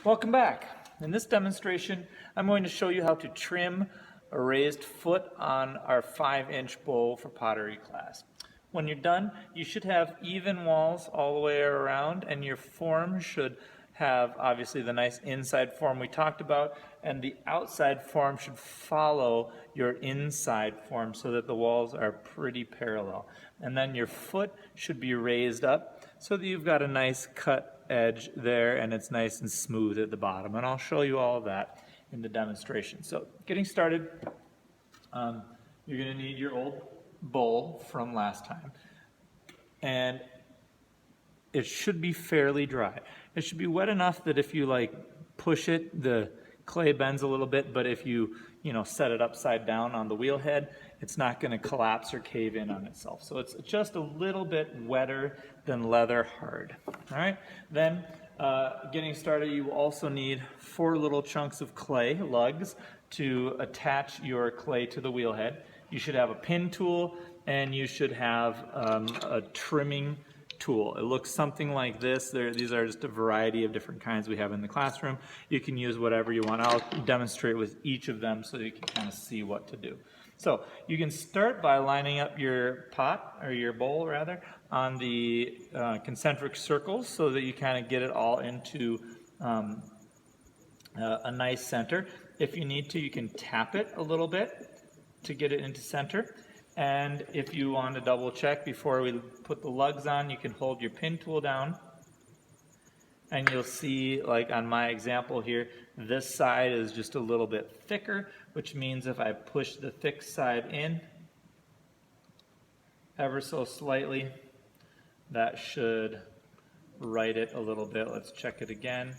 Welcome back. In this demonstration, I'm going to show you how to trim a raised foot on our 5-inch bowl for pottery class. When you're done, you should have even walls all the way around, and your form should have obviously the nice inside form we talked about, and the outside form should follow your inside form so that the walls are pretty parallel. And then your foot should be raised up so that you've got a nice cut edge there and it's nice and smooth at the bottom. And I'll show you all of that in the demonstration. So getting started, you're going to need your old bowl from last time. And it should be fairly dry. It should be wet enough that if you push it, the clay bends a little bit, but if you set it upside down on the wheel head, it's not going to collapse or cave in on itself. So it's just a little bit wetter than leather hard. All right. Then getting started, you will also need 4 little chunks of clay lugs to attach your clay to the wheel head. You should have a pin tool and you should have a trimming tool. It looks something like this. These are just a variety of different kinds we have in the classroom. You can use whatever you want. I'll demonstrate with each of them so you can kind of see what to do. So you can start by lining up your pot, or your bowl rather, on the concentric circles so that you kind of get it all into a nice center. If you need to, you can tap it a little bit to get it into center. And if you want to double check before we put the lugs on, you can hold your pin tool down. And you'll see, like on my example here, this side is just a little bit thicker, which means if I push the thick side in ever so slightly, that should right it a little bit. Let's check it again.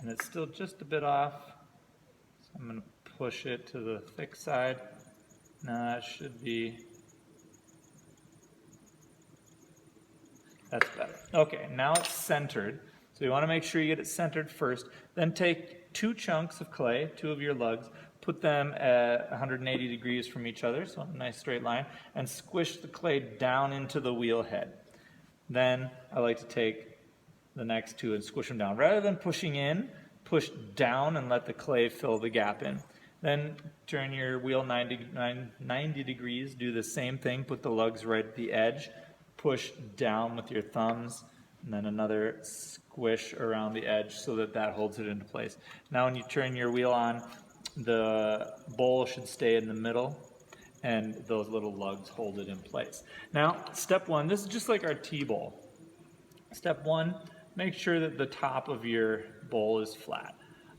And it's still just a bit off. So I'm going to push it to the thick side. Now that should be, that's better. Okay, now it's centered. So you want to make sure you get it centered first. Then take 2 chunks of clay, 2 of your lugs, put them at 180 degrees from each other, so a nice straight line, and squish the clay down into the wheel head. Then I like to take the next 2 and squish them down. Rather than pushing in, push down and let the clay fill the gap in. Then turn your wheel 90 degrees, do the same thing, put the lugs right at the edge, push down with your thumbs, and then another squish around the edge so that that holds it into place. Now when you turn your wheel on, the bowl should stay in the middle and those little lugs hold it in place. Now, step 1, this is just like our T-bowl. Step 1, make sure that the top of your bowl is flat.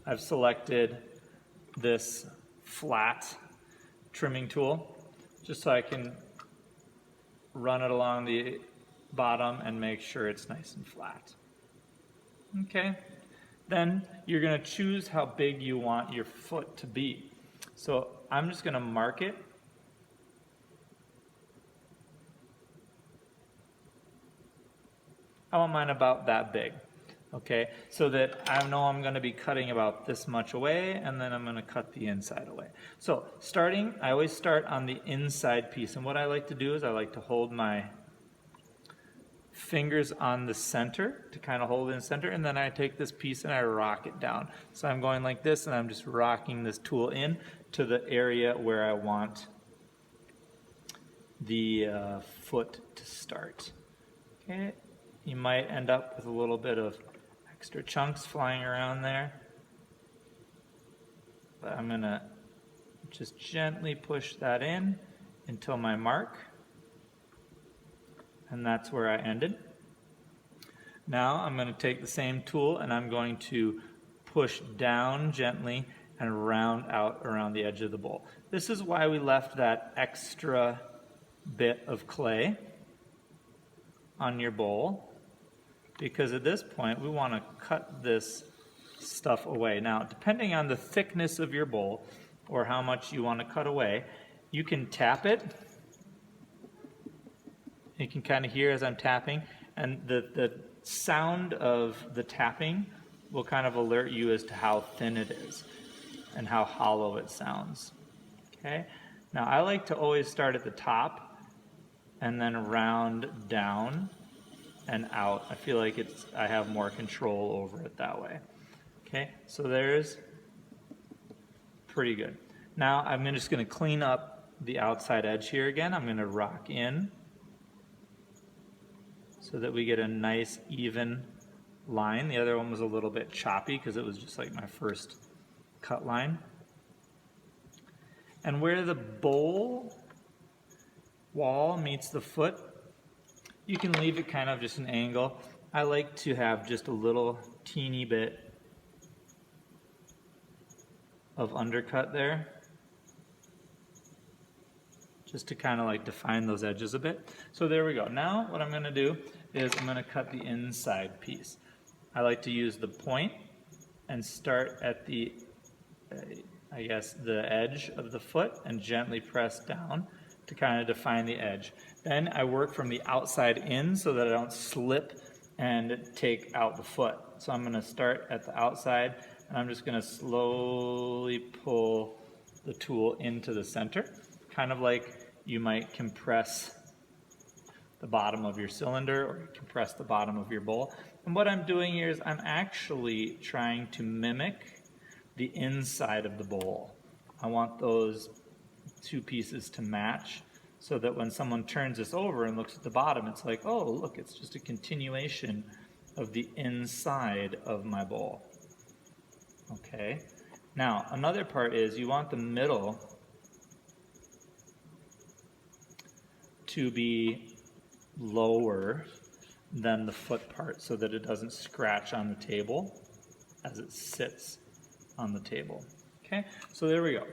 I've selected this flat trimming tool just so I can run it along the bottom and make sure it's nice and flat. Okay, then you're going to choose how big you want your foot to be. So I'm just going to mark it. I want mine about that big. Okay, so that I know I'm going to be cutting about this much away, and then I'm going to cut the inside away. So starting, I always start on the inside piece, and what I like to do is I like to hold my fingers on the center to kind of hold it in the center, and then I take this piece and I rock it down. So I'm going like this, and I'm just rocking this tool in to the area where I want the foot to start. Okay, you might end up with a little bit of extra chunks flying around there, but I'm going to just gently push that in until my mark, and that's where I ended. Now I'm going to take the same tool and I'm going to push down gently and round out around the edge of the bowl. This is why we left that extra bit of clay on your bowl, because at this point we want to cut this stuff away. Now, depending on the thickness of your bowl or how much you want to cut away, you can tap it. You can kind of hear as I'm tapping, and the sound of the tapping will kind of alert you as to how thin it is and how hollow it sounds. Okay? Now, I like to always start at the top and then round down and out. I feel like I have more control over it that way. Okay, so there's pretty good. Now I'm just going to clean up the outside edge here again. I'm going to rock in so that we get a nice even line. The other one was a little bit choppy because it was just like my first cut line. And where the bowl wall meets the foot, you can leave it kind of just an angle. I like to have just a little teeny bit of undercut there, just to kind of like define those edges a bit. So there we go. Now what I'm going to do is I'm going to cut the inside piece. I like to use the point and start at the, I guess, the edge of the foot and gently press down to kind of define the edge. Then I work from the outside in so that I don't slip and take out the foot. So I'm going to start at the outside and I'm just going to slowly pull the tool into the center, kind of like you might compress the bottom of your cylinder or compress the bottom of your bowl. And what I'm doing here is I'm actually trying to mimic the inside of the bowl. I want those two pieces to match so that when someone turns this over and looks at the bottom, it's like, oh, look, it's just a continuation of the inside of my bowl. Okay, now another part is you want the middle to be lower than the foot part so that it doesn't scratch on the table as it sits on the table. Okay, so there we go.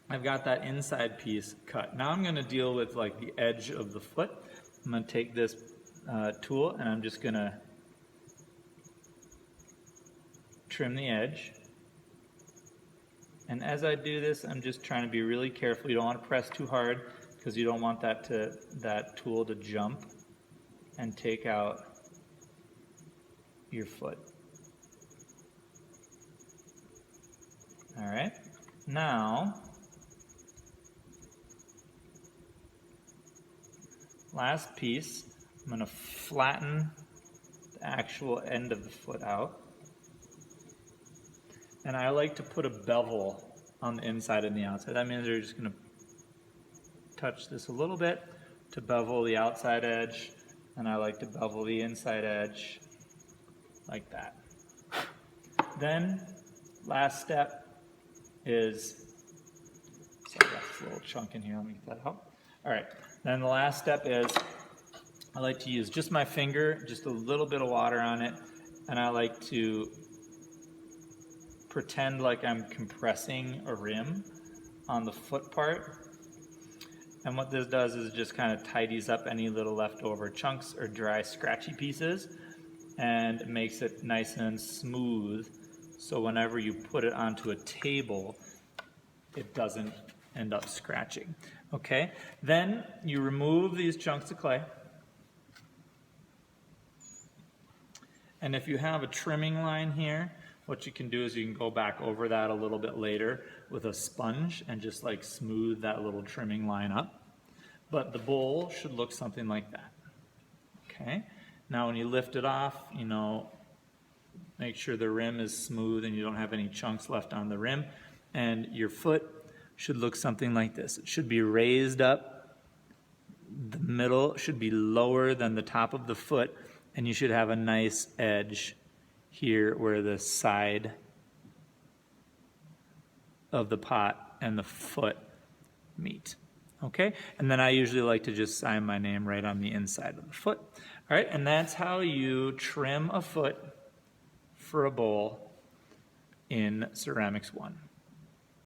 I've got that inside piece cut. Now I'm going to deal with like the edge of the foot. I'm going to take this tool and I'm just going to trim the edge. And as I do this, I'm just trying to be really careful. You don't want to press too hard because you don't want that tool to jump and take out your foot. All right, now last piece, I'm going to flatten the actual end of the foot out. And I like to put a bevel on the inside and the outside. That means you're just going to touch this a little bit to bevel the outside edge, and I like to bevel the inside edge like that. Then, last step is, sorry, that's a little chunk in here, let me get that out. All right, then the last step is I like to use just my finger, just a little bit of water on it, and I like to pretend like I'm compressing a rim on the foot part. And what this does is it just kind of tidies up any little leftover chunks or dry scratchy pieces and makes it nice and smooth so whenever you put it onto a table it doesn't end up scratching. Okay, then you remove these chunks of clay, and if you have a trimming line here, what you can do is you can go back over that a little bit later with a sponge and just like smooth that little trimming line up. But the bowl should look something like that. Okay, now when you lift it off, you know, make sure the rim is smooth and you don't have any chunks left on the rim, and your foot should look something like this. It should be raised up, the middle should be lower than the top of the foot, and you should have a nice edge here where the side of the pot and the foot meet. Okay, and then I usually like to just sign my name right on the inside of the foot. All right, and that's how you trim a foot for a bowl in Ceramics 1.